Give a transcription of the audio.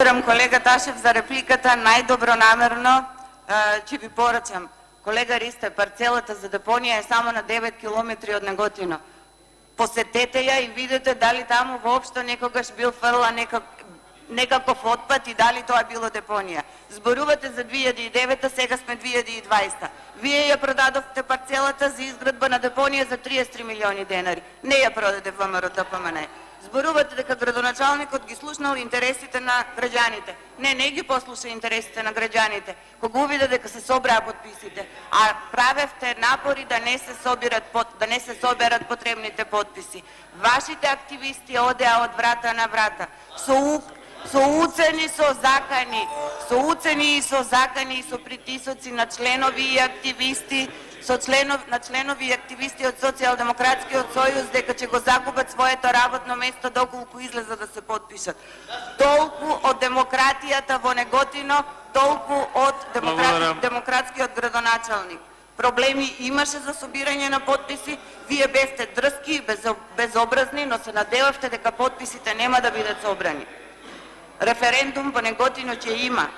Благодарам колега Ташев за репликата. Најдобронамерно ќе ви порачам. Колега Ристе, парцелата за депонија е само на 9 километри од Неготино. Посетете ја и видете дали таму воопшто некогаш бил фрла некаков отпад и дали тоа било депонија. Зборувате за 2009, сега сме 2020. Вие ја продадовте парцелата за изградба на депонија за 33 милиони денари. Не ја продаде ВМРО-ДПМНЕ. Зборувате дека градоначалникот ги слушнал интересите на граѓаните. Не ги послуша интересите на граѓаните. Кога увиде дека се собраа подписите, а правевте напори да не се соберат потребните подписи. Вашите активисти одеа од врата на врата. Со уцени и со закани и со притисоци на членови и активисти, на членови и активисти од Социјалдемократскиот сојуз дека ќе го загубат своето работно место доколку излеза да се подпишат. Толку од демократијата во Неготино, толку од демократскиот градоначалник. Проблеми имаше за собирање на подписи, вие бевте дрски и безобразни, но се надевавте дека подписите нема да бидат собрани. Референдум во Неготино ќе има.